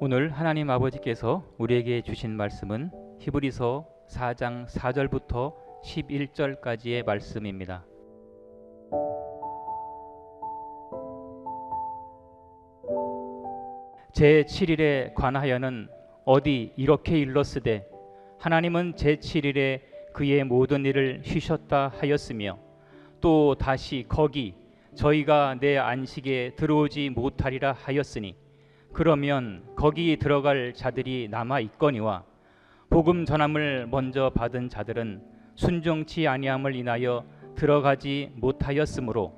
오늘 하나님 아버지께서 우리에게 주신 말씀은 히브리서 4장 4절부터 11절까지의 말씀입니다. 제7일에 관하여는 어디 이렇게 일렀으되 하나님은 제7일에 그의 모든 일을 쉬셨다 하였으며 또 다시 거기 저희가 내 안식에 들어오지 못하리라 하였으니 그러면 거기 들어갈 자들이 남아 있거니와 복음 전함을 먼저 받은 자들은 순종치 아니함을 인하여 들어가지 못하였으므로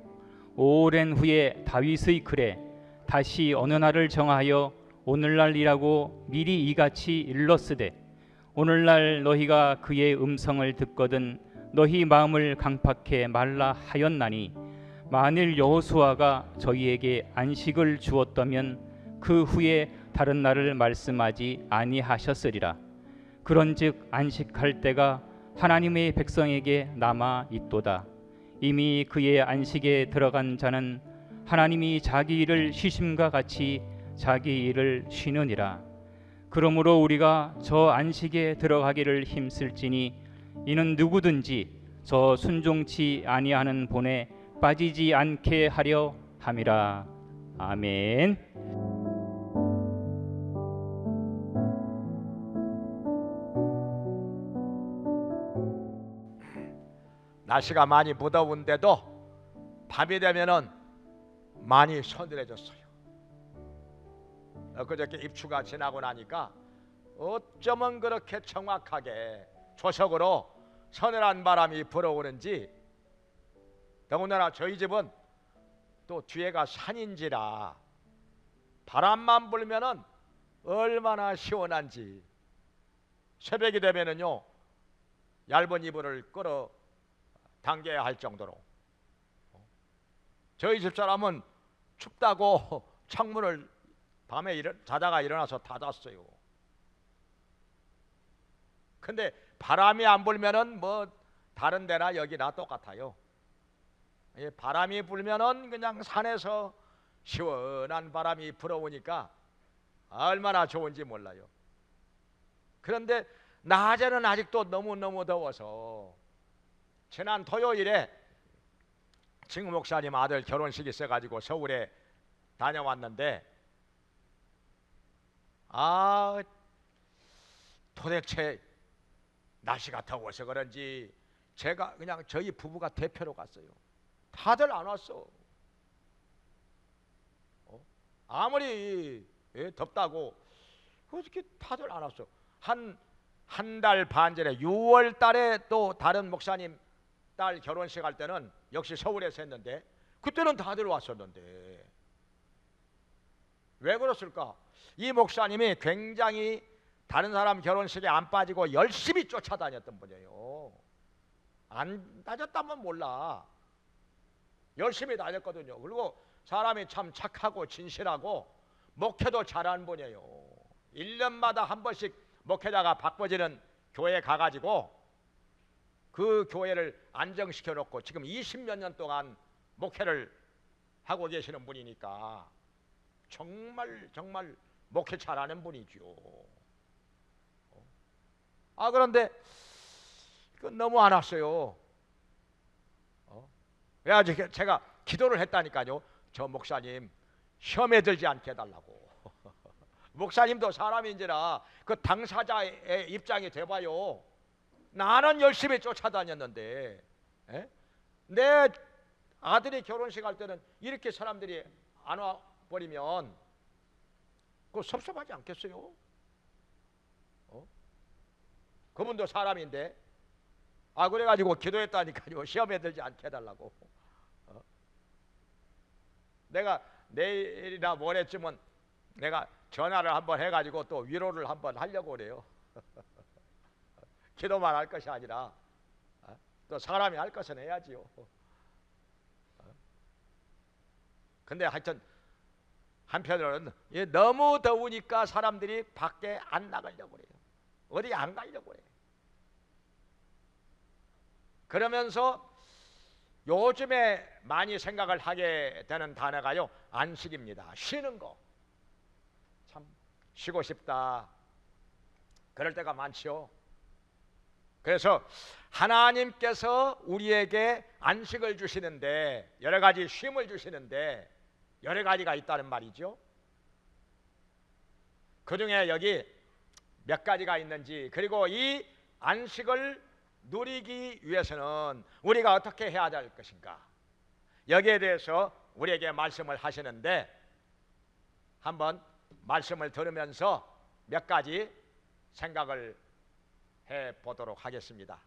오랜 후에 다윗의 글에 다시 어느 날을 정하여 오늘날이라고 미리 이같이 일렀으되 오늘날 너희가 그의 음성을 듣거든 너희 마음을 강팍해 말라 하였나니 만일 여호수아가 저희에게 안식을 주었다면 그 후에 다른 날을 말씀하지 아니하셨으리라. 그런즉 안식할 때가 하나님의 백성에게 남아 있도다. 이미 그의 안식에 들어간 자는 하나님이 자기 일을 쉬심과 같이 자기 일을 쉬느니라. 그러므로 우리가 저 안식에 들어가기를 힘쓸지니 이는 누구든지 저 순종치 아니하는 본에 빠지지 않게 하려 함이라. 아멘. 날씨가 많이 무더운데도 밤이 되면은 많이 서늘해졌어요. 그저께 입추가 지나고 나니까 어쩌면 그렇게 정확하게 초석으로 서늘한 바람이 불어오는지. 더군다나 저희 집은 또 뒤에가 산인지라 바람만 불면은 얼마나 시원한지. 새벽이 되면은요 얇은 이불을 끌어 당겨야 할 정도로. 저희 집사람은 춥다고 창문을 밤에 자다가 일어나서 닫았어요. 근데 바람이 안 불면은 뭐 다른 데나 여기나 똑같아요. 바람이 불면은 그냥 산에서 시원한 바람이 불어오니까 얼마나 좋은지 몰라요. 그런데 낮에는 아직도 너무너무 더워서 지난 토요일에 징 목사님 아들 결혼식이 있어가지고 서울에 다녀왔는데 도대체 날씨가 더워서 그런지 제가 그냥 저희 부부가 대표로 갔어요. 다들 안 왔어. 아무리 덥다고 어떻게 다들 안 왔어. 한 달 반 전에 6월 달에 또 다른 목사님 딸 결혼식 할 때는 역시 서울에서 했는데 그때는 다들 왔었는데 왜 그랬을까? 이 목사님이 굉장히 다른 사람 결혼식에 안 빠지고 열심히 쫓아다녔던 분이에요. 안 다녔다면 몰라. 열심히 다녔거든요. 그리고 사람이 참 착하고 진실하고 목회도 잘하는 분이에요. 1년마다 한 번씩 목회자가 바꿔지는 교회에 가가지고 그 교회를 안정시켜 놓고 지금 20몇 년 동안 목회를 하고 계시는 분이니까 정말 목회 잘하는 분이죠. 그런데 너무 안 왔어요. 그래가지고 제가 기도를 했다니까요. 저 목사님 시험에 들지 않게 해달라고. 목사님도 사람인지라 그 당사자의 입장이 돼봐요. 나는 열심히 쫓아다녔는데 내 아들이 결혼식 할 때는 이렇게 사람들이 안 와버리면 그거 섭섭하지 않겠어요? 그분도 사람인데. 그래가지고 기도했다니까요. 시험에 들지 않게 해달라고. 내가 내일이나 모레쯤은 내가 전화를 한번 해가지고 또 위로를 한번 하려고 그래요. 기도만 할 것이 아니라 또 사람이 할 것은 해야지요. 근데 하여튼 한편으로는 너무 더우니까 사람들이 밖에 안 나가려고 그래요. 어디 안 가려고 그래요. 그러면서 요즘에 많이 생각을 하게 되는 단어가요, 안식입니다. 쉬는 거. 참 쉬고 싶다. 그럴 때가 많지요. 그래서 하나님께서 우리에게 안식을 주시는데, 여러 가지 쉼을 주시는데 여러 가지가 있다는 말이죠. 그 중에 여기 몇 가지가 있는지, 그리고 이 안식을 누리기 위해서는 우리가 어떻게 해야 될 것인가, 여기에 대해서 우리에게 말씀을 하시는데, 한번 말씀을 들으면서 몇 가지 생각을 해 보도록 하겠습니다.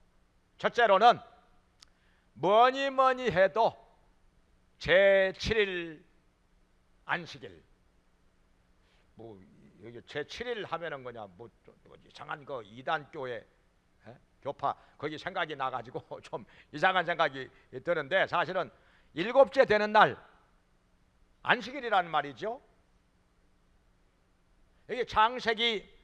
첫째로는 뭐니 뭐니 해도 제7일 안식일, 뭐 여기 제7일 하면은 그냐 뭐 이상한 거 이단교회 교파 거기 생각이 나가지고 좀 이상한 생각이 드는데, 사실은 일곱째 되는 날 안식일이라는 말이죠. 여기 창세기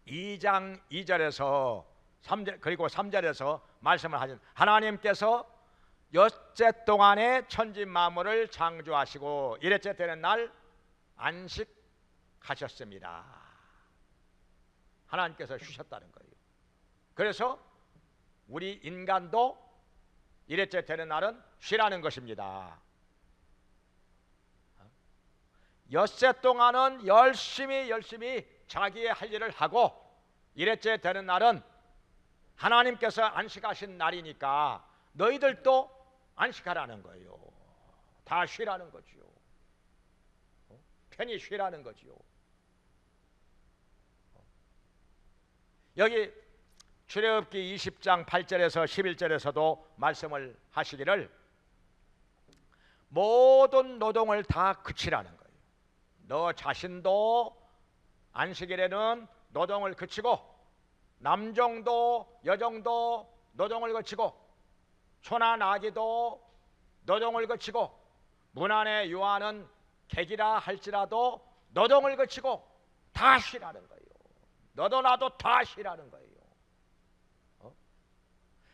2장 2절에서 3절 그리고 3절에서 말씀을 하신, 하나님께서 엿째 동안에 천지 만물을 창조하시고 일곱째 되는 날 안식하셨습니다. 하나님께서 쉬셨다는 거예요. 그래서 우리 인간도 일곱째 되는 날은 쉬라는 것입니다. 엿새 동안은 열심히 자기의 할 일을 하고, 일곱째 되는 날은 하나님께서 안식하신 날이니까 너희들도 안식하라는 거예요. 다 쉬라는 거지요. 편히 쉬라는 거지요. 여기 출애굽기 20장 8절에서 11절에서도 말씀을 하시기를 모든 노동을 다 그치라는 거예요. 너 자신도 안식일에는 노동을 그치고, 남종도 여종도 노동을 그치고, 소나 나귀도 노동을 그치고, 문 안에 유하는 객이라 할지라도 노동을 그치고 다 쉬라는 거예요. 너도 나도 다 쉬라는 거예요.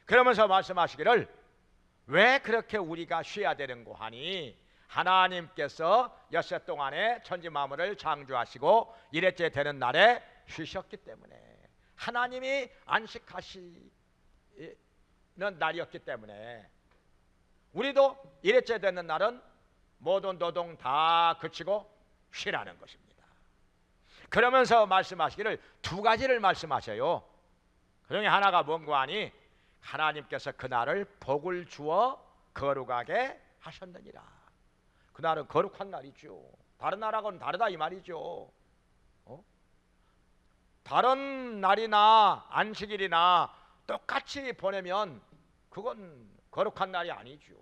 그러면서 말씀하시기를 왜 그렇게 우리가 쉬어야 되는고 하니, 하나님께서 엿새 동안에 천지 만물을 창조하시고 일곱째 되는 날에 쉬셨기 때문에, 하나님이 안식하시는 날이었기 때문에 우리도 일곱째 되는 날은 모든 노동 다 그치고 쉬라는 것입니다. 그러면서 말씀하시기를 두 가지를 말씀하셔요. 그 중에 하나가 뭔고 하니, 하나님께서 그날을 복을 주어 거룩하게 하셨느니라. 그날은 거룩한 날이죠. 다른 날하고는 다르다 이 말이죠. 다른 날이나 안식일이나 똑같이 보내면 그건 거룩한 날이 아니죠.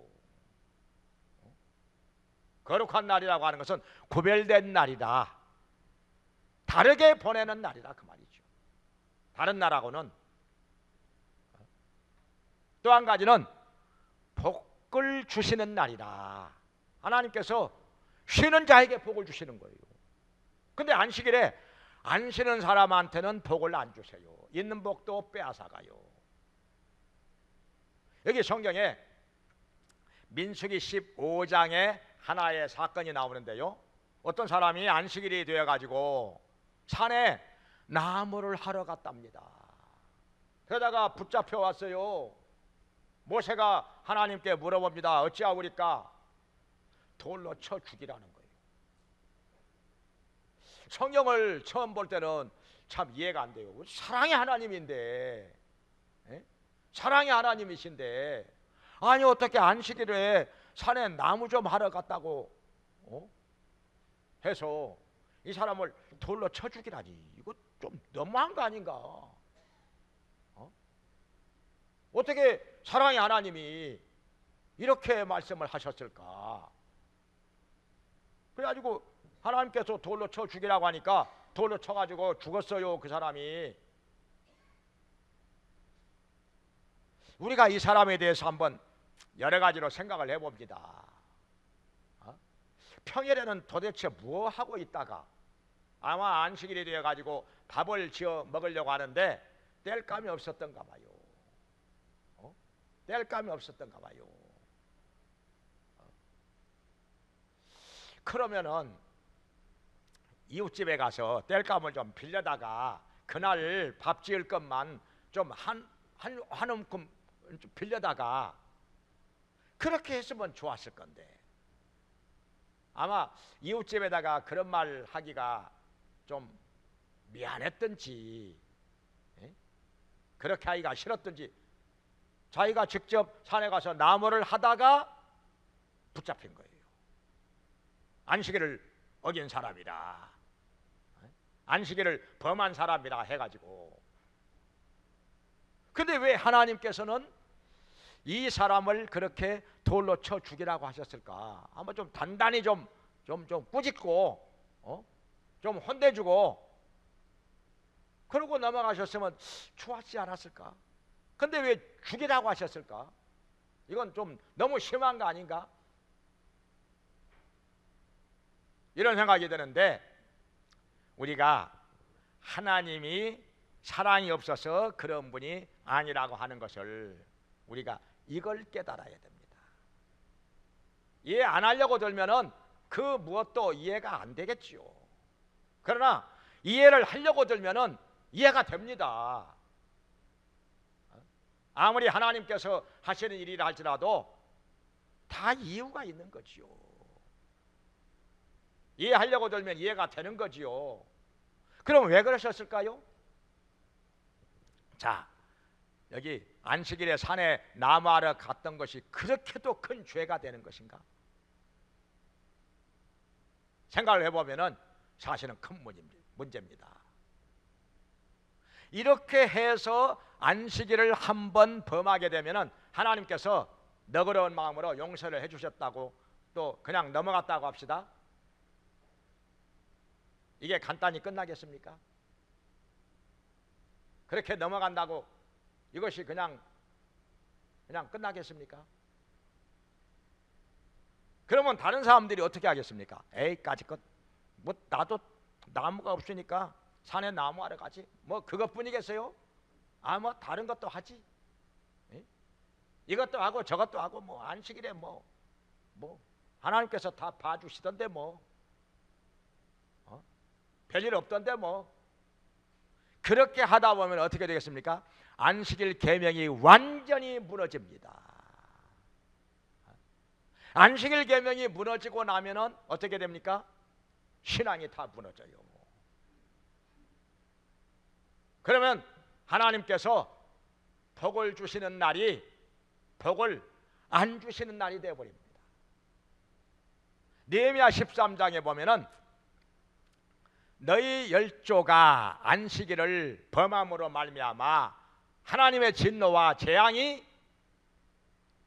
거룩한 날이라고 하는 것은 구별된 날이다, 다르게 보내는 날이다 그 말이죠. 다른 날하고는. 또 한 가지는 복을 주시는 날이다. 하나님께서 쉬는 자에게 복을 주시는 거예요. 근데 안식일에 안 쉬는 사람한테는 복을 안 주세요. 있는 복도 빼앗아가요. 여기 성경에 민수기 15장에 하나의 사건이 나오는데요, 어떤 사람이 안식일이 되어가지고 산에 나무를 하러 갔답니다. 그러다가 붙잡혀 왔어요. 모세가 하나님께 물어봅니다. 어찌하오리까? 돌로 쳐 죽이라는 거예요. 성경을 처음 볼 때는 참 이해가 안 돼요. 사랑의 하나님인데, 사랑의 하나님이신데, 아니 어떻게 안식일에 산에 나무 좀 하러 갔다고 해서 이 사람을 돌로 쳐 죽이라니, 이거 좀 너무한 거 아닌가? 어떻게 사랑의 하나님이 이렇게 말씀을 하셨을까? 그래가지고 하나님께서 돌로 쳐 죽이라고 하니까 돌로 쳐가지고 죽었어요, 그 사람이. 우리가 이 사람에 대해서 한번 여러 가지로 생각을 해봅니다. 평일에는 도대체 뭐 하고 있다가 아마 안식일이 되어가지고 밥을 지어 먹으려고 하는데 뗄감이 없었던가 봐요. 뗄감이 없었던가 봐요. 그러면은 이웃집에 가서 땔감을 좀 빌려다가 그날 밥 지을 것만 좀 한 움큼 좀 빌려다가 그렇게 했으면 좋았을 건데, 아마 이웃집에다가 그런 말 하기가 좀 미안했던지, 예? 그렇게 하기가 싫었던지 자기가 직접 산에 가서 나무를 하다가 붙잡힌 거예요. 안식일을 어긴 사람이라, 안식일을 범한 사람이라 해가지고. 근데 왜 하나님께서는 이 사람을 그렇게 돌로 쳐 죽이라고 하셨을까? 아마 좀 단단히 좀 꾸짖고 좀 혼내주고 그러고 넘어가셨으면 좋았지 않았을까? 근데 왜 죽이라고 하셨을까? 이건 좀 너무 심한 거 아닌가? 이런 생각이 드는데, 우리가 하나님이 사랑이 없어서 그런 분이 아니라고 하는 것을 우리가 이걸 깨달아야 됩니다. 이해 안 하려고 들면은 그 무엇도 이해가 안 되겠지요. 그러나 이해를 하려고 들면은 이해가 됩니다. 아무리 하나님께서 하시는 일이라 할지라도 다 이유가 있는 거지요. 이해하려고 들면 이해가 되는 거지요. 그럼 왜 그러셨을까요? 자, 여기 안식일에 산에 나무하러 갔던 것이 그렇게도 큰 죄가 되는 것인가? 생각을 해보면은 사실은 큰 문제입니다. 이렇게 해서 안식일을 한번 범하게 되면은 하나님께서 너그러운 마음으로 용서를 해주셨다고 또 그냥 넘어갔다고 합시다. 이게 간단히 끝나겠습니까? 그렇게 넘어간다고 이것이 그냥 끝나겠습니까? 그러면 다른 사람들이 어떻게 하겠습니까? 에이, 까짓것 뭐 나도 나무가 없으니까 산에 나무하러 가지, 뭐 그것뿐이겠어요? 뭐 다른 것도 하지, 에? 이것도 하고 저것도 하고, 뭐 안식일에 뭐 하나님께서 다 봐주시던데 뭐 별일 없던데 뭐. 그렇게 하다 보면 어떻게 되겠습니까? 안식일 계명이 완전히 무너집니다. 안식일 계명이 무너지고 나면은 어떻게 됩니까? 신앙이 다 무너져요. 그러면 하나님께서 복을 주시는 날이 복을 안 주시는 날이 되어버립니다. 느헤미야 13장에 보면은 너희 열조가 안식일을 범함으로 말미암아 하나님의 진노와 재앙이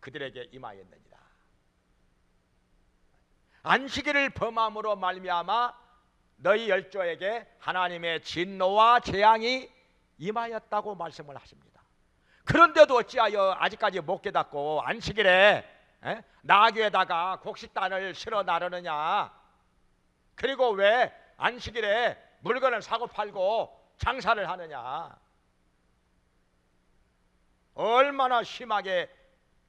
그들에게 임하였느니라. 안식일을 범함으로 말미암아 너희 열조에게 하나님의 진노와 재앙이 임하였다고 말씀을 하십니다. 그런데도 어찌하여 아직까지 못 깨닫고 안식일에 나귀에다가 곡식단을 실어 나르느냐? 그리고 왜 안식일에 물건을 사고 팔고 장사를 하느냐? 얼마나 심하게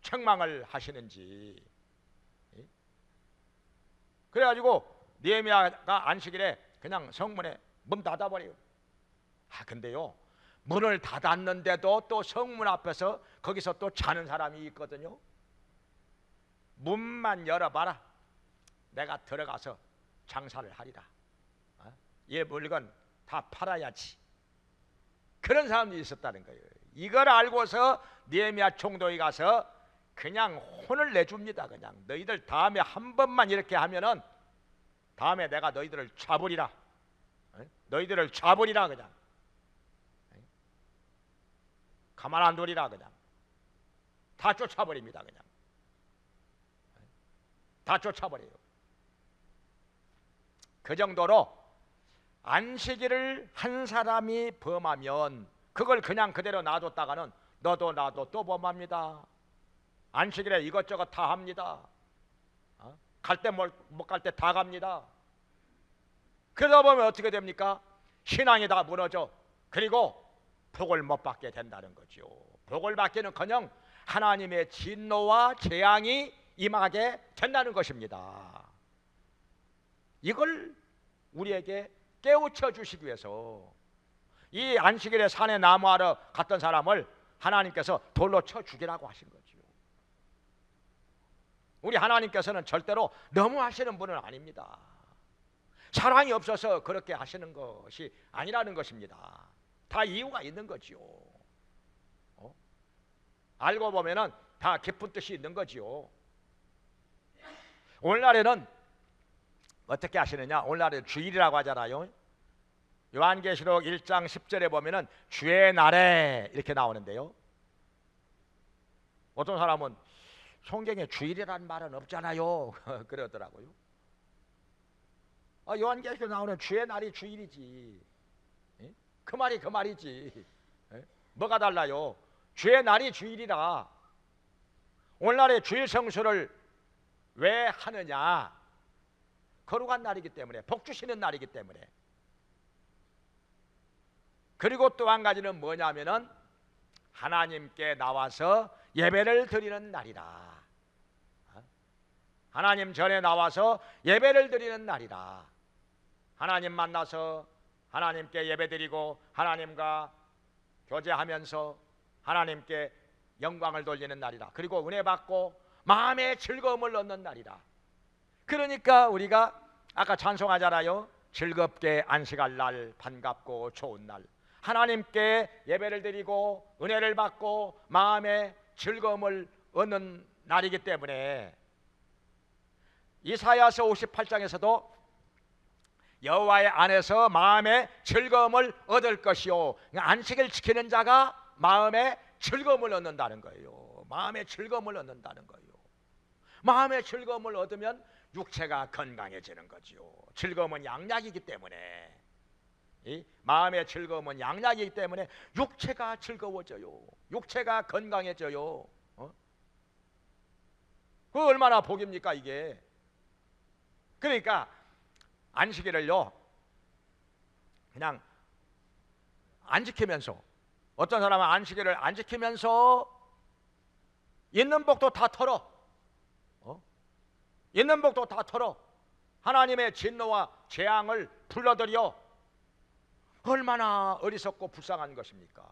책망을 하시는지. 그래가지고 느헤미야가 안식일에 그냥 성문에 문 닫아버려요. 근데요, 문을 닫았는데도 또 성문 앞에서 거기서 또 자는 사람이 있거든요. 문만 열어봐라, 내가 들어가서 장사를 하리라. 얘 물건 다 팔아야지. 그런 사람들이 있었다는 거예요. 이걸 알고서 느헤미야 총독이 가서 그냥 혼을 내줍니다. 그냥 너희들 다음에 한 번만 이렇게 하면은 다음에 내가 너희들을 잡으리라. 너희들을 잡으리라. 그냥 가만 안 두리라. 그냥 다 쫓아버립니다. 그냥 다 쫓아버려요. 그 정도로 안식일을 한 사람이 범하면 그걸 그냥 그대로 놔뒀다가는 너도 나도 또 범합니다. 안식일에 이것저것 다 합니다. 갈 때 못 갈 때 다 갑니다. 그러다 보면 어떻게 됩니까? 신앙이 다 무너져. 그리고 복을 못 받게 된다는 거죠. 복을 받기는커녕 하나님의 진노와 재앙이 임하게 된다는 것입니다. 이걸 우리에게 깨우쳐 주시기 위해서 이 안식일에 산에 나무하러 갔던 사람을 하나님께서 돌로 쳐 죽이라고 하신 거지요. 우리 하나님께서는 절대로 너무하시는 분은 아닙니다. 사랑이 없어서 그렇게 하시는 것이 아니라는 것입니다. 다 이유가 있는 거지요. 알고 보면은 다 깊은 뜻이 있는 거지요. 오늘날에는 어떻게 하시느냐? 오늘날에 주일이라고 하잖아요. 요한계시록 1장 10절에 보면은 주의 날에 이렇게 나오는데요. 어떤 사람은 성경에 주일이라는 말은 없잖아요. 그러더라고요. 요한계시록에 나오는 주의 날이 주일이지. 그 말이 그 말이지. 뭐가 달라요? 주의 날이 주일이라. 오늘날에 주일 성수를 왜 하느냐? 거룩한 날이기 때문에, 복 주시는 날이기 때문에. 그리고 또 한 가지는 뭐냐면은 하나님께 나와서 예배를 드리는 날이라. 하나님 전에 나와서 예배를 드리는 날이라. 하나님 만나서 하나님께 예배드리고 하나님과 교제하면서 하나님께 영광을 돌리는 날이라. 그리고 은혜 받고 마음의 즐거움을 얻는 날이라. 그러니까 우리가 아까 찬송하잖아요. 즐겁게 안식할 날, 반갑고 좋은 날. 하나님께 예배를 드리고 은혜를 받고 마음의 즐거움을 얻는 날이기 때문에 이사야서 58장에서도 여호와의 안에서 마음의 즐거움을 얻을 것이요, 안식을 지키는 자가 마음의 즐거움을 얻는다는 거예요. 마음의 즐거움을 얻는다는 거예요. 마음의 즐거움을 얻으면 육체가 건강해지는 거지요. 즐거움은 양약이기 때문에, 이 마음의 즐거움은 양약이기 때문에 육체가 즐거워져요. 육체가 건강해져요. 그 얼마나 복입니까 이게. 그러니까 안식일을요 그냥 안 지키면서, 어떤 사람은 안식일을 안 지키면서 있는 복도 다 털어, 있는 복도 다 털어 하나님의 진노와 재앙을 불러들여. 얼마나 어리석고 불쌍한 것입니까?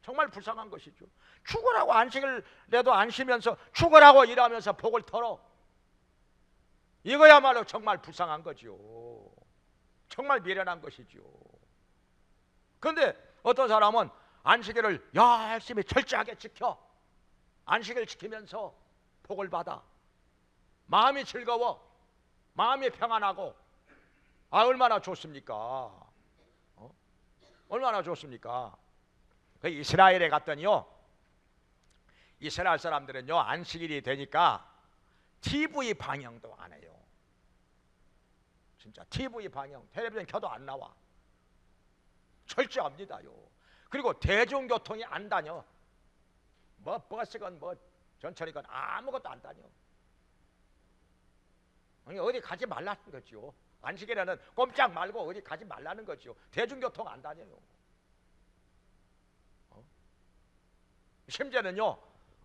정말 불쌍한 것이죠. 죽으라고 안식을 내도 안 쉬면서 죽으라고 일하면서 복을 털어. 이거야말로 정말 불쌍한 거지요. 정말 미련한 것이지요. 그런데 어떤 사람은 안식일을 열심히 철저하게 지켜 안식을 지키면서 복을 받아. 마음이 즐거워, 마음이 평안하고, 얼마나 좋습니까? 얼마나 좋습니까? 그 이스라엘에 갔더니요, 이스라엘 사람들은요 안식일이 되니까 TV 방영도 안 해요. 진짜 TV 방영, 텔레비전 켜도 안 나와. 철저합니다요. 그리고 대중교통이 안 다녀. 뭐 버스건 뭐 전철이건 아무것도 안 다녀. 어디 가지 말라는 거죠. 안식일에는 꼼짝 말고 어디 가지 말라는 거죠. 대중교통 안 다녀요. 심지어는요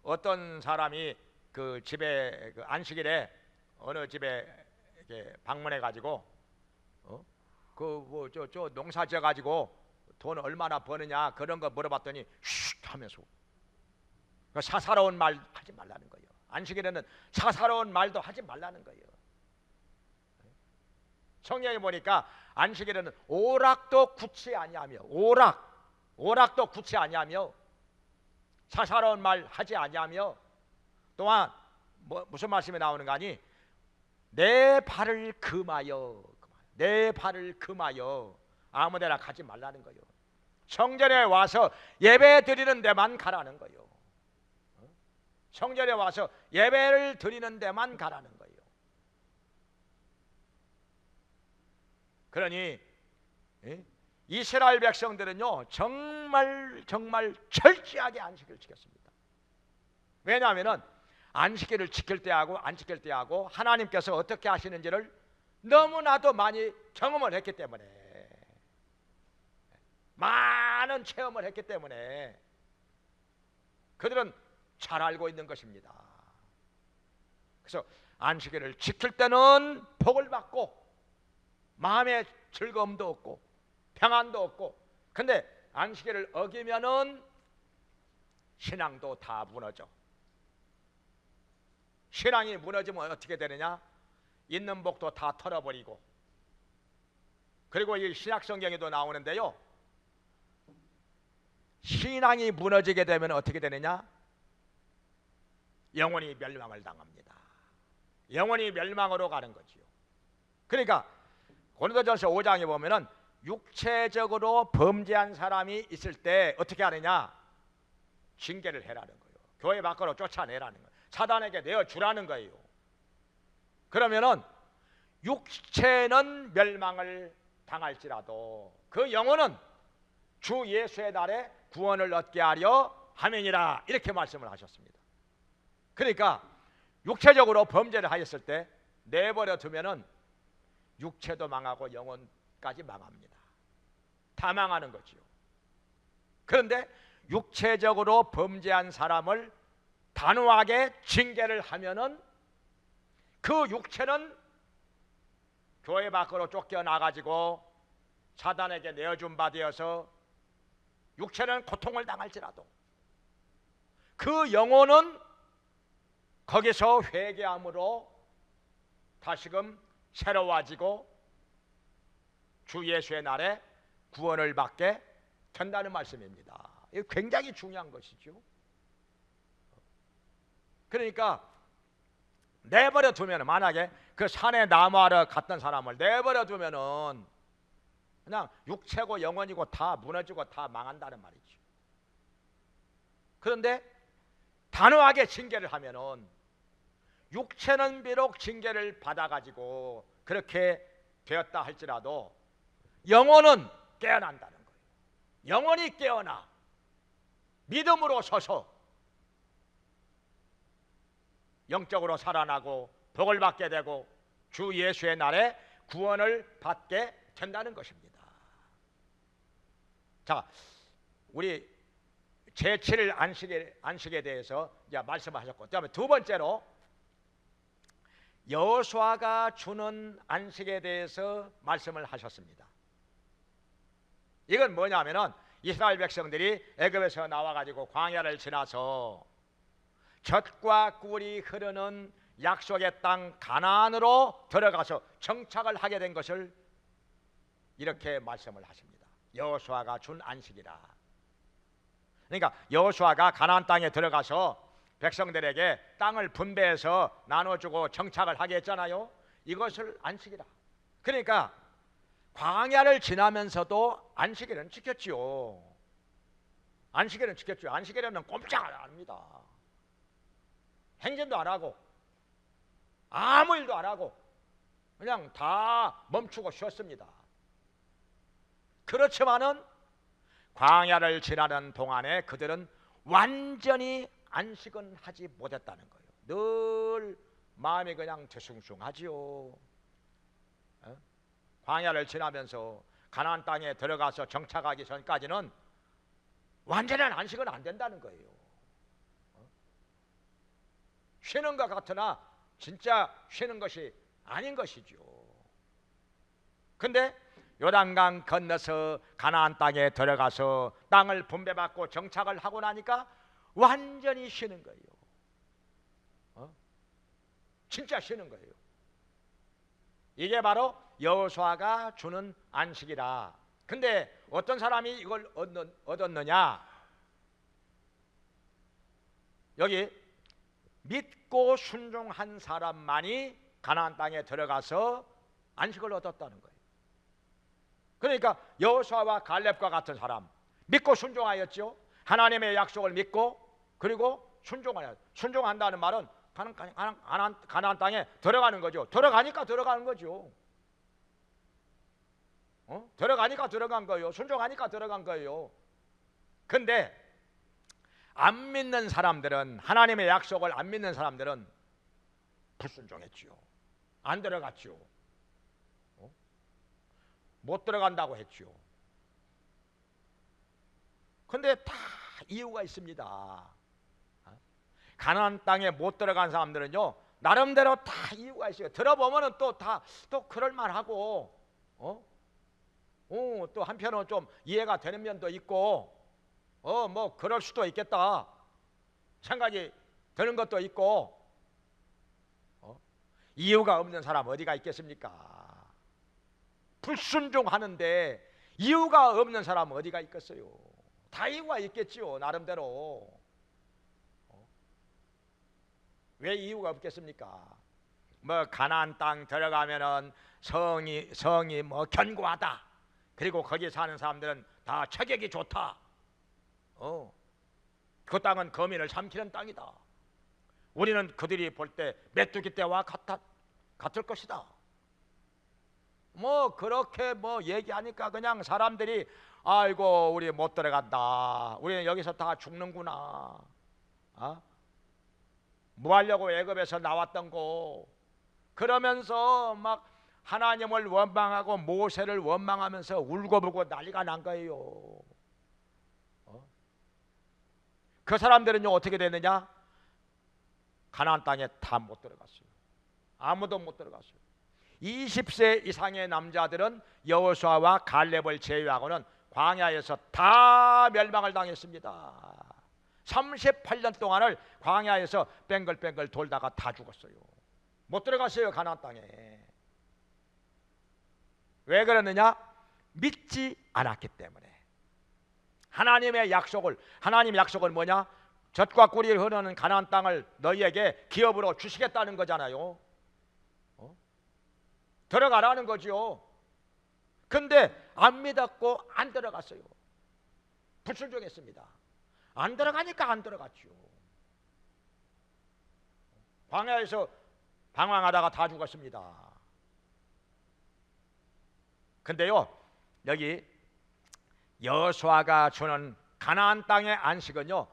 어떤 사람이 그 집에 그 안식일에 어느 집에 이렇게 방문해 가지고 그 뭐 저 농사 지어 가지고 돈 얼마나 버느냐 그런 거 물어봤더니 쉿 하면서 그 사사로운 말 하지 말라는 거예요. 안식일에는 사사로운 말도 하지 말라는 거예요. 성경에 보니까 안식일에는 오락도 굳이 아니하며, 오락도 굳이 아니하며, 사사로운 말 하지 아니하며, 또한 무슨 말씀이 나오는가 하니 내 발을 금하여, 내 발을 금하여 아무데나 가지 말라는 거예요. 성전에 와서 예배 드리는 데만 가라는 거예요. 성전에 와서 예배를 드리는 데만 가라는 거예요. 그러니 이스라엘 백성들은요 정말 철저하게 안식일을 지켰습니다. 왜냐하면 안식일을 지킬 때하고 안 지킬 때하고 하나님께서 어떻게 하시는지를 너무나도 많이 경험을 했기 때문에, 많은 체험을 했기 때문에 그들은 잘 알고 있는 것입니다. 그래서 안식일을 지킬 때는 복을 받고 마음의 즐거움도 없고 평안도 없고. 근데 안식일을 어기면은 신앙도 다 무너져. 신앙이 무너지면 어떻게 되느냐? 있는 복도 다 털어버리고. 그리고 이 신약 성경에도 나오는데요, 신앙이 무너지게 되면 어떻게 되느냐? 영원히 멸망을 당합니다. 영원히 멸망으로 가는 거지요. 그러니까 고린도전서 5장에 보면은 육체적으로 범죄한 사람이 있을 때 어떻게 하느냐? 징계를 해라는 거예요. 교회 밖으로 쫓아내라는 거예요. 사단에게 내어주라는 거예요. 그러면은 육체는 멸망을 당할지라도 그 영혼은 주 예수의 날에 구원을 얻게 하려 함이니라, 이렇게 말씀을 하셨습니다. 그러니까 육체적으로 범죄를 하였을 때 내버려 두면은 육체도 망하고 영혼까지 망합니다. 다 망하는 거지요. 그런데 육체적으로 범죄한 사람을 단호하게 징계를 하면은 그 육체는 교회 밖으로 쫓겨나가지고 사단에게 내어준 바 되어서 육체는 고통을 당할지라도 그 영혼은 거기서 회개함으로 다시금 새로워지고 주 예수의 날에 구원을 받게 된다는 말씀입니다. 이거 굉장히 중요한 것이죠. 그러니까 내버려 두면, 만약에 그 산에 나무하러 갔던 사람을 내버려 두면은 그냥 육체고 영혼이고 다 무너지고 다 망한다는 말이죠. 그런데 단호하게 징계를 하면은 육체는 비록 징계를 받아가지고 그렇게 되었다 할지라도 영혼은 깨어난다는 거예요. 영혼이 깨어나 믿음으로 서서 영적으로 살아나고 복을 받게 되고 주 예수의 날에 구원을 받게 된다는 것입니다. 자, 우리 제7일 안식에 대해서 이제 말씀하셨고, 그다음에 두 번째로 여호수아가 주는 안식에 대해서 말씀을 하셨습니다. 이건 뭐냐면은 이스라엘 백성들이 애굽에서 나와가지고 광야를 지나서 젖과 꿀이 흐르는 약속의 땅 가나안으로 들어가서 정착을 하게 된 것을 이렇게 말씀을 하십니다. 여호수아가 준 안식이라. 그러니까 여호수아가 가나안 땅에 들어가서 백성들에게 땅을 분배해서 나눠주고 정착을 하게 했잖아요. 이것을 안식이라. 그러니까 광야를 지나면서도 안식일은 지켰지요. 안식일은 지켰죠. 안식일에는 꼼짝 안 합니다. 행진도 안 하고 아무 일도 안 하고 그냥 다 멈추고 쉬었습니다. 그렇지만은 광야를 지나는 동안에 그들은 완전히 안식은 하지 못했다는 거예요. 늘 마음이 그냥 뒤숭숭하지요. 광야를 지나면서 가나안 땅에 들어가서 정착하기 전까지는 완전한 안식은 안 된다는 거예요. 쉬는 것 같으나 진짜 쉬는 것이 아닌 것이죠. 근데 요단강 건너서 가나안 땅에 들어가서 땅을 분배받고 정착을 하고 나니까 완전히 쉬는 거예요. 진짜 쉬는 거예요. 이게 바로 여호수아가 주는 안식이라. 근데 어떤 사람이 이걸 얻었느냐? 여기 믿고 순종한 사람만이 가나안 땅에 들어가서 안식을 얻었다는 거예요. 그러니까 여호수아와 갈렙과 같은 사람, 믿고 순종하였죠. 하나님의 약속을 믿고 그리고 순종한다는 말은 가나안 땅에 들어가는 거죠. 들어가니까 들어가는 거죠. 들어가니까 들어간 거예요. 순종하니까 들어간 거예요. 근데 안 믿는 사람들은, 하나님의 약속을 안 믿는 사람들은 불순종했지요. 안 들어갔지요. 못 들어간다고 했지요. 근데 다 이유가 있습니다. 가나안 땅에 못 들어간 사람들은요, 나름대로 다 이유가 있어요. 들어보면은 또 그럴 만하고, 또 한편으로 좀 이해가 되는 면도 있고, 뭐 그럴 수도 있겠다 생각이 드는 것도 있고, 이유가 없는 사람 어디가 있겠습니까? 불순종하는데 이유가 없는 사람 어디가 있겠어요? 다 이유가 있겠지요, 나름대로. 왜 이유가 없겠습니까? 뭐 가나안 땅 들어가면은 성이 뭐 견고하다. 그리고 거기 사는 사람들은 다 체격이 좋다. 그 땅은 거민을 삼키는 땅이다. 우리는 그들이 볼 때 메뚜기 떼와 같을 것이다. 뭐 그렇게 뭐 얘기하니까 그냥 사람들이 아이고 우리 못 들어간다. 우리는 여기서 다 죽는구나. 뭐 하려고 애굽에서 나왔던 거. 그러면서 막 하나님을 원망하고 모세를 원망하면서 울고불고 난리가 난 거예요. 그 사람들은요 어떻게 됐느냐? 가나안 땅에 다 못 들어갔어요. 아무도 못 들어갔어요. 20세 이상의 남자들은 여호수아와 갈렙을 제외하고는 광야에서 다 멸망을 당했습니다. 38년 동안을 광야에서 뱅글뱅글 돌다가 다 죽었어요. 못 들어갔어요, 가나안 땅에. 왜 그러느냐? 믿지 않았기 때문에. 하나님의 약속은 뭐냐? 젖과 꿀이 흐르는 가나안 땅을 너희에게 기업으로 주시겠다는 거잖아요. 들어가라는 거죠. 근데 안 믿었고 안 들어갔어요. 불순종했습니다. 안 들어가니까 안 들어갔죠. 광야에서 방황하다가 다 죽었습니다. 근데요 여기 여호수아가 주는 가나안 땅의 안식은요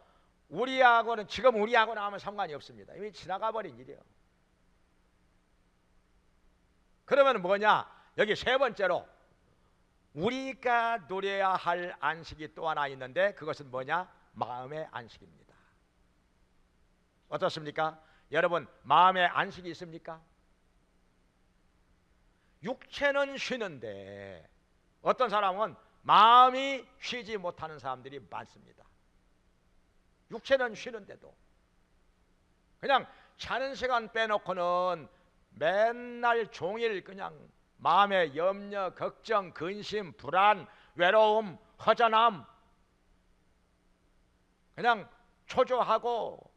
지금 우리하고는 아무 상관이 없습니다. 이미 지나가 버린 일이에요. 그러면 뭐냐? 여기 세 번째로 우리가 누려야 할 안식이 또 하나 있는데 그것은 뭐냐? 마음의 안식입니다. 어떻습니까? 여러분 마음의 안식이 있습니까? 육체는 쉬는데 어떤 사람은 마음이 쉬지 못하는 사람들이 많습니다. 육체는 쉬는데도 그냥 자는 시간 빼놓고는 맨날 종일 그냥 마음의 염려, 걱정, 근심, 불안, 외로움, 허전함 그냥 초조하고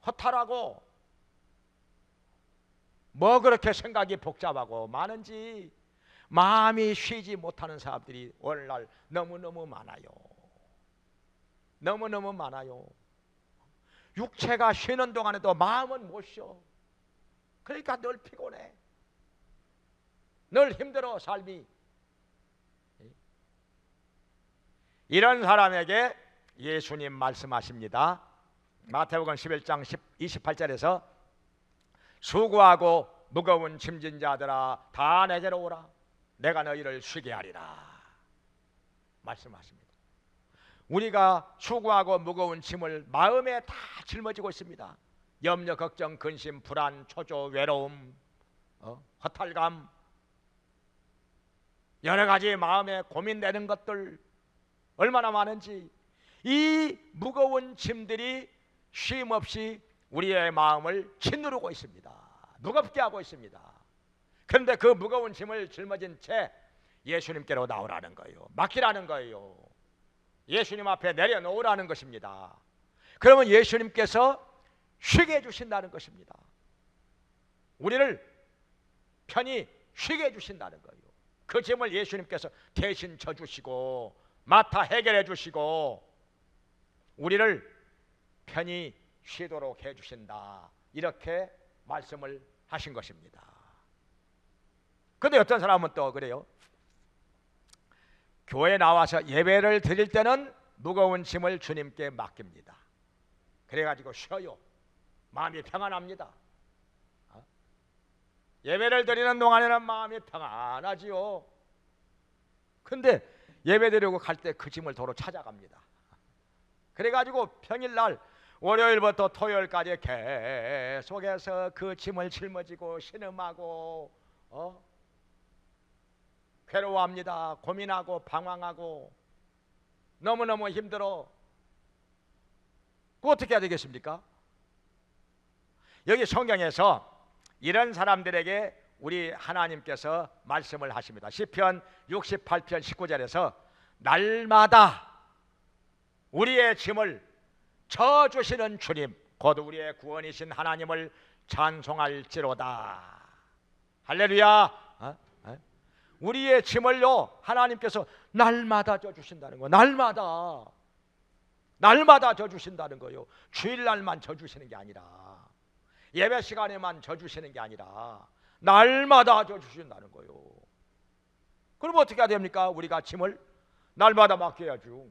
허탈하고 뭐 그렇게 생각이 복잡하고 많은지 마음이 쉬지 못하는 사람들이 오늘날 너무너무 많아요. 너무너무 많아요. 육체가 쉬는 동안에도 마음은 못 쉬어. 그러니까 늘 피곤해. 늘 힘들어 삶이. 이런 사람에게 예수님 말씀하십니다. 마태복음 11장 28절에서 수고하고 무거운 짐진 자들아 다 내게로 오라 내가 너희를 쉬게 하리라 말씀하십니다. 우리가 수고하고 무거운 짐을 마음에 다 짊어지고 있습니다. 염려, 걱정, 근심, 불안, 초조, 외로움, 허탈감 여러 가지 마음에 고민되는 것들 얼마나 많은지 이 무거운 짐들이 쉼없이 우리의 마음을 짓누르고 있습니다. 무겁게 하고 있습니다. 그런데 그 무거운 짐을 짊어진 채 예수님께로 나오라는 거예요. 맡기라는 거예요. 예수님 앞에 내려놓으라는 것입니다. 그러면 예수님께서 쉬게 해주신다는 것입니다. 우리를 편히 쉬게 해주신다는 거예요. 그 짐을 예수님께서 대신 져주시고 맡아 해결해 주시고 우리를 편히 쉬도록 해주신다 이렇게 말씀을 하신 것입니다. 그런데 어떤 사람은 또 그래요. 교회에 나와서 예배를 드릴 때는 무거운 짐을 주님께 맡깁니다. 그래가지고 쉬어요. 마음이 평안합니다. 예배를 드리는 동안에는 마음이 평안하지요. 근데 예배 드리고 갈 때 그 짐을 도로 찾아갑니다. 그래가지고 평일날 월요일부터 토요일까지 계속해서 그 짐을 짊어지고 신음하고 괴로워합니다. 고민하고 방황하고 너무너무 힘들어. 그 어떻게 해야 되겠습니까? 여기 성경에서 이런 사람들에게 우리 하나님께서 말씀을 하십니다. 시편 68편 19절에서 날마다 우리의 짐을 져주시는 주님 곧 우리의 구원이신 하나님을 찬송할지로다. 할렐루야. 우리의 짐을요 하나님께서 날마다 져주신다는 거. 날마다 져주신다는 거요. 주일날만 져주시는 게 아니라, 예배 시간에만 져주시는 게 아니라 날마다 져주신다는 거요. 그럼 어떻게 해야 됩니까? 우리가 짐을 날마다 맡겨야죠.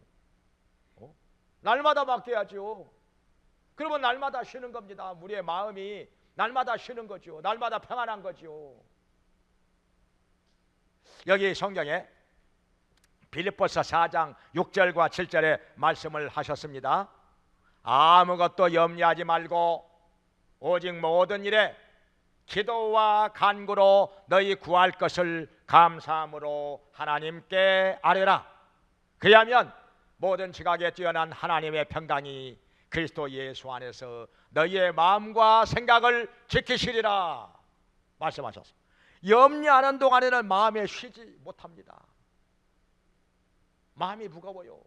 날마다 맡겨야죠. 그러면 날마다 쉬는 겁니다. 우리의 마음이 날마다 쉬는 거죠. 날마다 평안한 거죠. 여기 성경에 빌립보서 4장 6절과 7절에 말씀을 하셨습니다. 아무것도 염려하지 말고 오직 모든 일에 기도와 간구로 너희 구할 것을 감사함으로 하나님께 아뢰라. 그리하면 모든 지각에 뛰어난 하나님의 평강이 그리스도 예수 안에서 너희의 마음과 생각을 지키시리라 말씀하셨습니다. 염려하는 동안에는 마음에 쉬지 못합니다. 마음이 무거워요.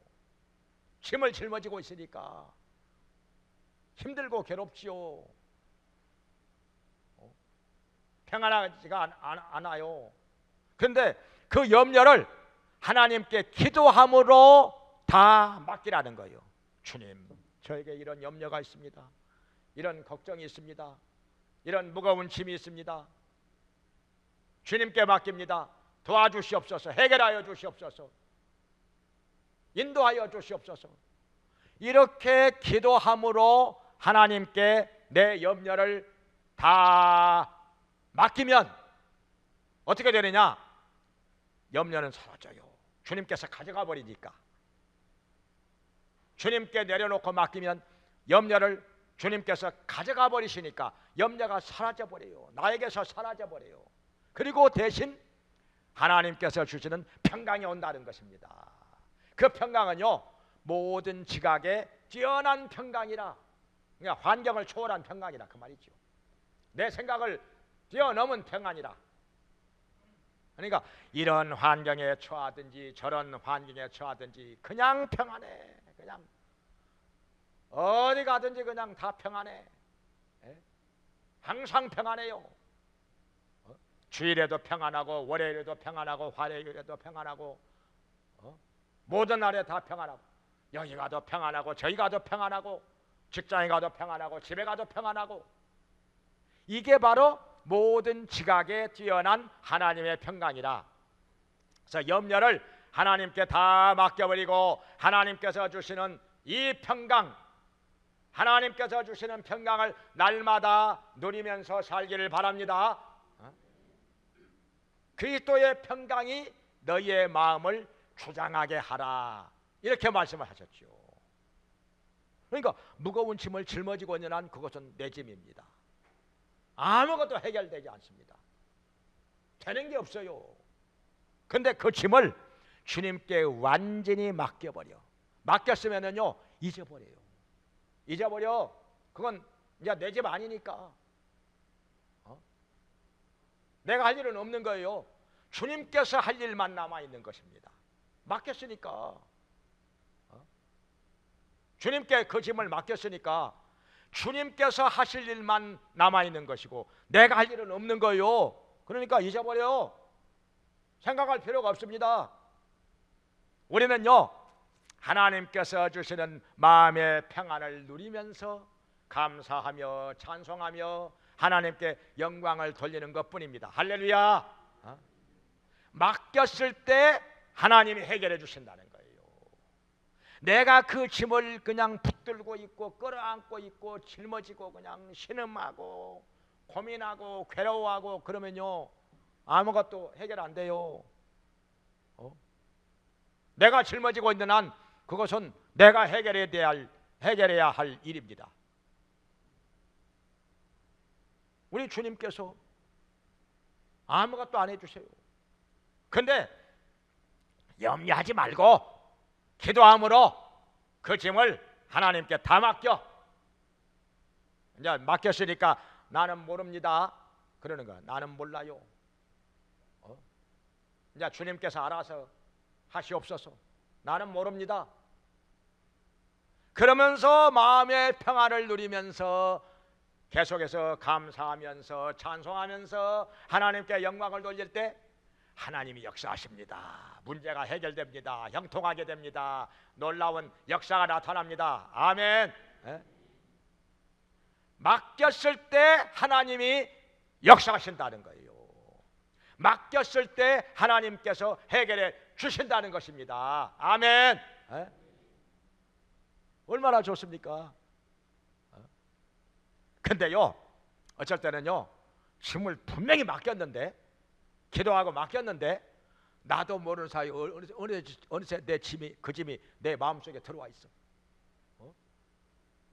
짐을 짊어지고 있으니까 힘들고 괴롭지요. 평안하지가 않아요. 그런데 그 염려를 하나님께 기도함으로 다 맡기라는 거예요. 주님, 저에게 이런 염려가 있습니다. 이런 걱정이 있습니다. 이런 무거운 짐이 있습니다. 주님께 맡깁니다. 도와주시옵소서. 해결하여 주시옵소서. 인도하여 주시옵소서. 이렇게 기도함으로 하나님께 내 염려를 다 맡기면 어떻게 되느냐? 염려는 사라져요. 주님께서 가져가 버리니까. 주님께 내려놓고 맡기면 염려를 주님께서 가져가 버리시니까 염려가 사라져 버려요. 나에게서 사라져 버려요. 그리고 대신 하나님께서 주시는 평강이 온다는 것입니다. 그 평강은요 모든 지각에 뛰어난 평강이라, 그러니까 환경을 초월한 평강이라 그 말이죠. 내 생각을 뛰어넘은 평안이라. 그러니까 이런 환경에 처하든지 저런 환경에 처하든지 그냥 평안해. 그냥 어디 가든지 그냥 다 평안해. 항상 평안해요. 주일에도 평안하고 월요일에도 평안하고 화요일에도 평안하고 모든 날에 다 평안하고, 여기 가도 평안하고 저기 가도 평안하고 직장에 가도 평안하고 집에 가도 평안하고, 이게 바로 모든 지각에 뛰어난 하나님의 평강이라. 그래서 염려를 하나님께 다 맡겨버리고 하나님께서 주시는 이 평강, 하나님께서 주시는 평강을 날마다 누리면서 살기를 바랍니다. 그리스도의 평강이 너희의 마음을 주장하게 하라, 이렇게 말씀을 하셨죠. 그러니까 무거운 짐을 짊어지고 있는 한 그것은 내 짐입니다. 아무것도 해결되지 않습니다. 되는 게 없어요. 근데 그 짐을 주님께 완전히 맡겨버려. 맡겼으면은요 잊어버려. 그건 이제 내 집 아니니까. 내가 할 일은 없는 거예요. 주님께서 할 일만 남아있는 것입니다. 맡겼으니까. 주님께 그 짐을 맡겼으니까 주님께서 하실 일만 남아있는 것이고 내가 할 일은 없는 거예요. 그러니까 잊어버려. 생각할 필요가 없습니다. 우리는요 하나님께서 주시는 마음의 평안을 누리면서 감사하며 찬송하며 하나님께 영광을 돌리는 것뿐입니다. 할렐루야. 맡겼을 때 하나님이 해결해 주신다는 거예요. 내가 그 짐을 그냥 붙들고 있고 끌어안고 있고 짊어지고 그냥 신음하고 고민하고 괴로워하고 그러면요 아무것도 해결 안 돼요. 내가 짊어지고 있는 한 그것은 내가 해결해야 할 일입니다. 우리 주님께서 아무것도 안 해주세요. 근데 염려하지 말고 기도함으로 그 짐을 하나님께 다 맡겨. 이제 맡겼으니까 나는 모릅니다 그러는 거야. 나는 몰라요. 이제 주님께서 알아서 하시옵소서. 나는 모릅니다. 그러면서 마음의 평안을 누리면서 계속해서 감사하면서 찬송하면서 하나님께 영광을 돌릴 때 하나님이 역사하십니다. 문제가 해결됩니다. 형통하게 됩니다. 놀라운 역사가 나타납니다. 아멘. 맡겼을 때 하나님이 역사하신다는 거예요. 맡겼을 때 하나님께서 해결해 주신다는 것입니다. 아멘. 얼마나 좋습니까? 근데요, 어쩔 때는요, 짐을 분명히 맡겼는데, 기도하고 맡겼는데, 나도 모르는 사이 어느새 내 짐이, 그 짐이 내 마음속에 들어와 있어.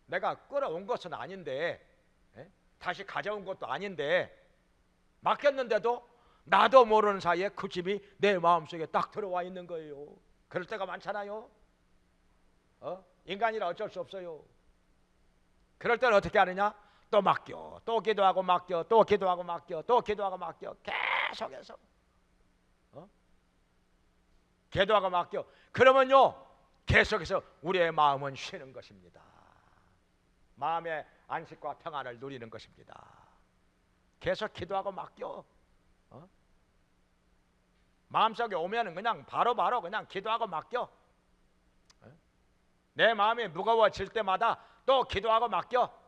내가 끌어온 것은 아닌데, 다시 가져온 것도 아닌데, 맡겼는데도 나도 모르는 사이에 그 짐이 내 마음속에 딱 들어와 있는 거예요. 그럴 때가 많잖아요. 인간이라 어쩔 수 없어요. 그럴 때는 어떻게 하느냐? 또 맡겨, 또 기도하고 맡겨, 또 기도하고 맡겨, 또 기도하고 맡겨. 계속해서 기도하고 맡겨. 그러면요, 계속해서 우리의 마음은 쉬는 것입니다. 마음의 안식과 평안을 누리는 것입니다. 계속 기도하고 맡겨. 마음속에 오면은 그냥 바로바로 그냥 기도하고 맡겨. 내 마음이 무거워질 때마다 또 기도하고 맡겨.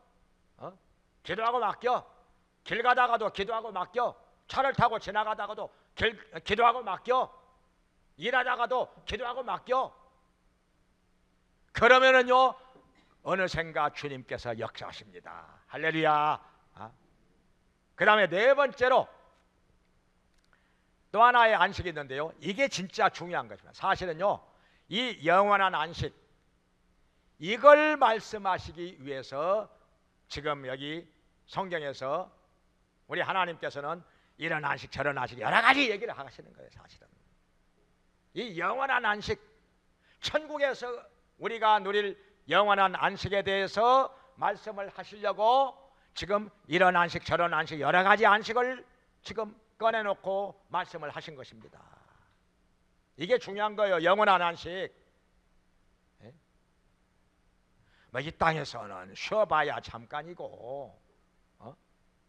기도하고 맡겨. 길 가다가도 기도하고 맡겨. 차를 타고 지나가다가도 기도하고 맡겨. 일하다가도 기도하고 맡겨. 그러면은요, 어느샌가 주님께서 역사하십니다. 할렐루야. 그 다음에 네 번째로 또 하나의 안식이 있는데요, 이게 진짜 중요한 것입니다. 사실은요, 이 영원한 안식, 이걸 말씀하시기 위해서 지금 여기 성경에서 우리 하나님께서는 이런 안식 저런 안식 여러 가지 얘기를 하시는 거예요. 사실은 이 영원한 안식, 천국에서 우리가 누릴 영원한 안식에 대해서 말씀을 하시려고 지금 이런 안식 저런 안식 여러 가지 안식을 지금 꺼내놓고 말씀을 하신 것입니다. 이게 중요한 거예요. 영원한 안식. 이 땅에서는 쉬어봐야 잠깐이고,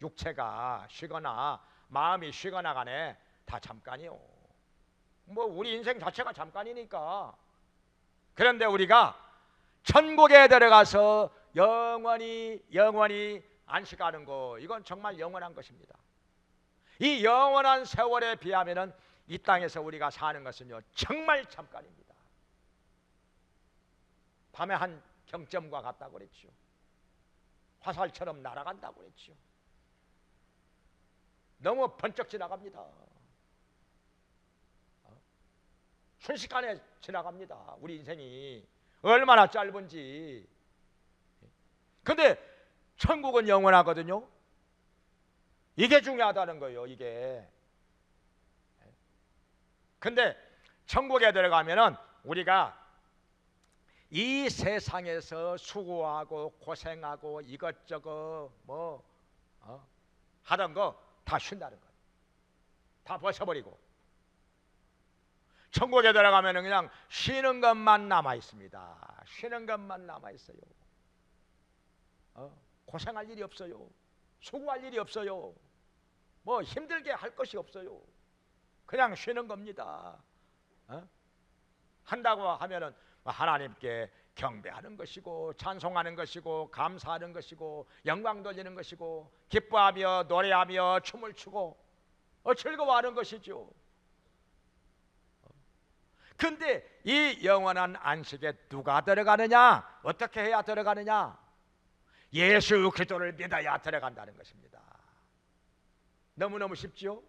육체가 쉬거나 마음이 쉬거나 간에 다 잠깐이요. 우리 인생 자체가 잠깐이니까. 그런데 우리가 천국에 들어가서 영원히 안식하는 거, 이건 정말 영원한 것입니다. 이 영원한 세월에 비하면은 이 땅에서 우리가 사는 것은요, 정말 잠깐입니다. 밤에 한 경점과 같다고 그랬죠. 화살처럼 날아간다고 그랬죠. 너무 번쩍 지나갑니다. 순식간에 지나갑니다. 우리 인생이 얼마나 짧은지. 근데 천국은 영원하거든요. 이게 중요하다는 거예요. 이게. 근데 천국에 들어가면은 우리가 이 세상에서 수고하고 고생하고 이것저것 하던 거 다 쉰다는 거예요. 다 벗어버리고 천국에 들어가면은 그냥 쉬는 것만 남아 있습니다. 쉬는 것만 남아 있어요. 고생할 일이 없어요. 수고할 일이 없어요. 힘들게 할 것이 없어요. 그냥 쉬는 겁니다. 한다고 하면은 하나님께 경배하는 것이고, 찬송하는 것이고, 감사하는 것이고, 영광 돌리는 것이고, 기뻐하며 노래하며 춤을 추고 즐거워하는 것이죠. 근데 이 영원한 안식에 누가 들어가느냐? 어떻게 해야 들어가느냐? 예수 그리스도를 믿어야 들어간다는 것입니다. 너무너무 쉽죠?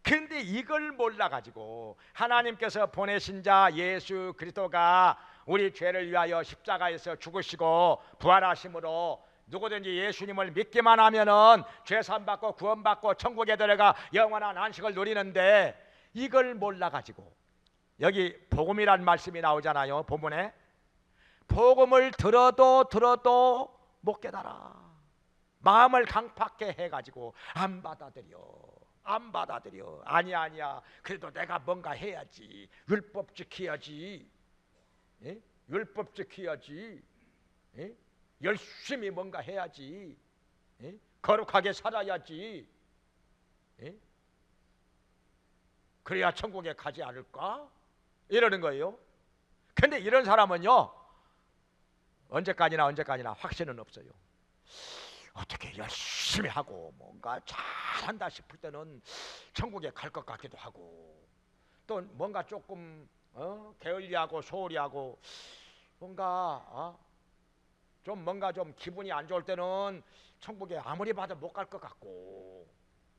근데 이걸 몰라가지고 하나님께서 보내신 자 예수 그리스도가 우리 죄를 위하여 십자가에서 죽으시고 부활하심으로 누구든지 예수님을 믿기만 하면은 죄 사함 받고 구원 받고 천국에 들어가 영원한 안식을 누리는데, 이걸 몰라가지고 여기 복음이란 말씀이 나오잖아요. 본문에 복음을 들어도 못 깨달아. 마음을 강팍해 해가지고 안 받아들여. 아니야. 그래도 내가 뭔가 해야지. 율법 지켜야지. 예? 율법 지켜야지. 예? 열심히 뭔가 해야지. 예? 거룩하게 살아야지. 예? 그래야 천국에 가지 않을까? 이러는 거예요. 근데 이런 사람은요, 언제까지나 확신은 없어요. 어떻게 열심히 하고 뭔가 잘한다 싶을 때는 천국에 갈 것 같기도 하고, 또 뭔가 조금 게을리하고 소홀히 하고 뭔가 좀 기분이 안 좋을 때는 천국에 아무리 봐도 못 갈 것 같고,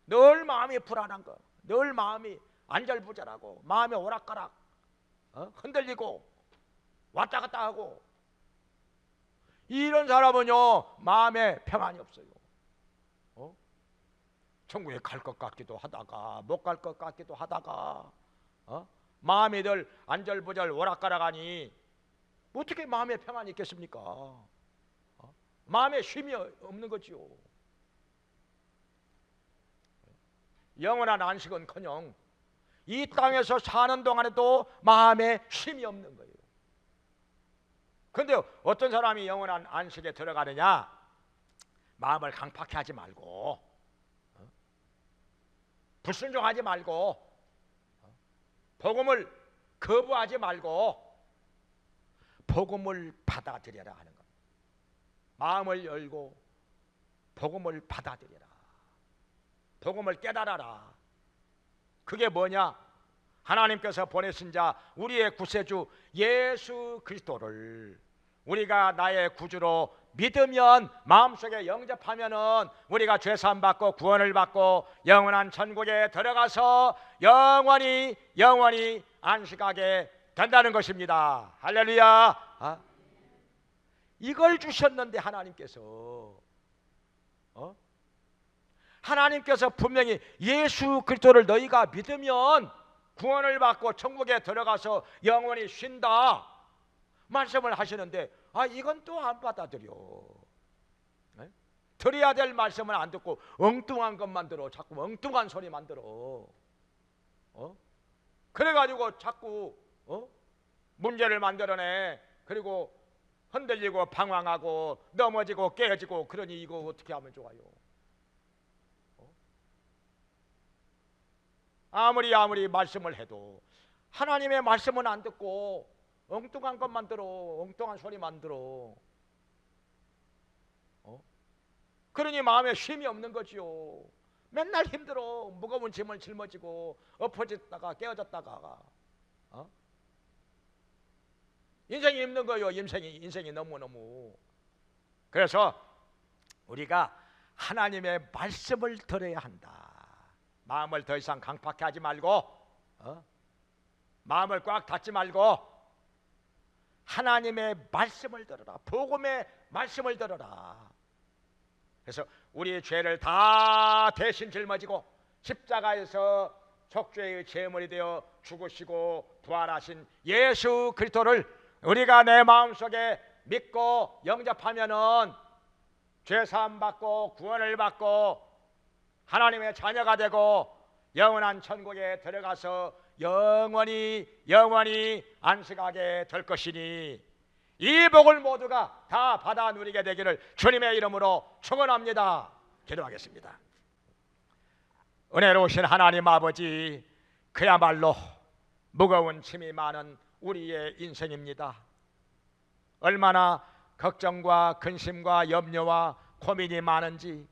늘 마음이 불안한 거, 늘 마음이 안절부절하고 마음이 오락가락 흔들리고 왔다 갔다 하고, 이런 사람은요 마음에 평안이 없어요. 천국에 갈 것 같기도 하다가 못 갈 것 같기도 하다가 마음이 늘 안절부절 오락가락하니 어떻게 마음에 평안이 있겠습니까? 마음에 쉼이 없는 거지요. 영원한 안식은커녕 이 땅에서 사는 동안에도 마음에 쉼이 없는 거예요. 그런데 어떤 사람이 영원한 안식에 들어가느냐? 마음을 강팍해 하지 말고, 불순종하지 말고, 복음을 거부하지 말고 복음을 받아들여라 하는 겁니다. 마음을 열고 복음을 받아들여라. 복음을 깨달아라. 그게 뭐냐? 하나님께서 보내신 자 우리의 구세주 예수 그리스도를 우리가 나의 구주로 믿으면, 마음속에 영접하면은 우리가 죄사함 받고 구원을 받고 영원한 천국에 들어가서 영원히 안식하게 된다는 것입니다. 할렐루야. 이걸 주셨는데 하나님께서 분명히 예수 그리스도를 너희가 믿으면 구원을 받고 천국에 들어가서 영원히 쉰다 말씀을 하시는데, 이건 또 안 받아들여. 드려야 될 말씀을 안 듣고 엉뚱한 것만 들어. 자꾸 엉뚱한 소리만 들어. 그래가지고 자꾸 문제를 만들어내. 그리고 흔들리고 방황하고 넘어지고 깨지고, 그러니 이거 어떻게 하면 좋아요? 아무리 말씀을 해도 하나님의 말씀은 안 듣고 엉뚱한 것만 들어. 엉뚱한 소리만 들어. 그러니 마음에 쉼이 없는 거지요. 맨날 힘들어. 무거운 짐을 짊어지고 엎어졌다가 깨어졌다가 인생이 힘든 거예요. 인생이 너무너무. 그래서 우리가 하나님의 말씀을 들어야 한다. 마음을 더 이상 강팍해 하지 말고, 마음을 꽉 닫지 말고 하나님의 말씀을 들어라. 복음의 말씀을 들어라. 그래서 우리의 죄를 다 대신 짊어지고 십자가에서 속죄의 제물이 되어 죽으시고 부활하신 예수 그리스도를 우리가 내 마음속에 믿고 영접하면은 죄 사함 받고 구원을 받고 하나님의 자녀가 되고 영원한 천국에 들어가서 영원히 안식하게 될 것이니, 이 복을 모두가 다 받아 누리게 되기를 주님의 이름으로 축원합니다. 기도하겠습니다. 은혜로우신 하나님 아버지, 그야말로 무거운 짐이 많은 우리의 인생입니다. 얼마나 걱정과 근심과 염려와 고민이 많은지,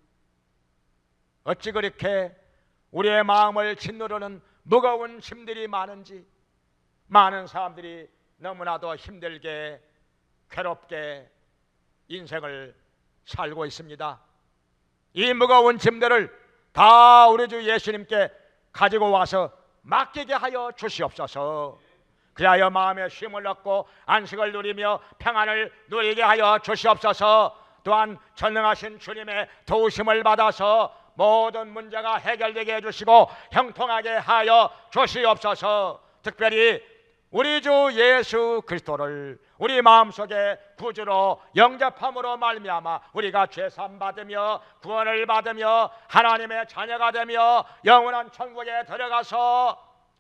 어찌 그렇게 우리의 마음을 짓누르는 무거운 짐들이 많은지, 많은 사람들이 너무나도 힘들게 괴롭게 인생을 살고 있습니다. 이 무거운 짐들을 다 우리 주 예수님께 가지고 와서 맡기게 하여 주시옵소서. 그리하여 마음의 쉼을 얻고 안식을 누리며 평안을 누리게 하여 주시옵소서. 또한 전능하신 주님의 도우심을 받아서 모든 문제가 해결되게 해주시고 형통하게 하여 주시옵소서. 특별히 우리 주 예수 그리스도를 우리 마음속에 구주로 영접함으로 말미암아 우리가 죄사함 받으며 구원을 받으며 하나님의 자녀가 되며 영원한 천국에 들어가서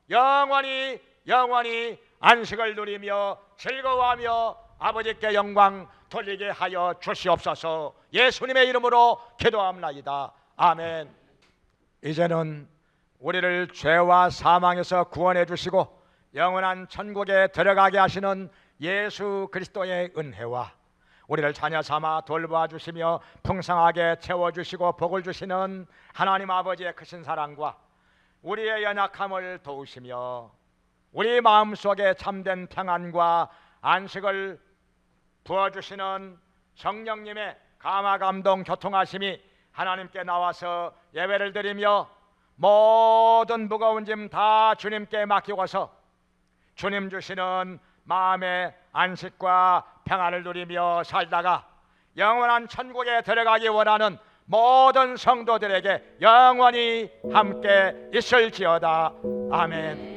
영원히 안식을 누리며 즐거워하며 아버지께 영광 돌리게 하여 주시옵소서. 예수님의 이름으로 기도합나이다. 아멘. 이제는 우리를 죄와 사망에서 구원해 주시고 영원한 천국에 들어가게 하시는 예수 그리스도의 은혜와 우리를 자녀 삼아 돌보아 주시며 풍성하게 채워주시고 복을 주시는 하나님 아버지의 크신 사랑과 우리의 연약함을 도우시며 우리 마음속에 참된 평안과 안식을 부어주시는 성령님의 감화 감동 교통하심이 하나님께 나와서 예배를 드리며 모든 무거운 짐 다 주님께 맡기고서 주님 주시는 마음의 안식과 평안을 누리며 살다가 영원한 천국에 들어가기 원하는 모든 성도들에게 영원히 함께 있을지어다. 아멘.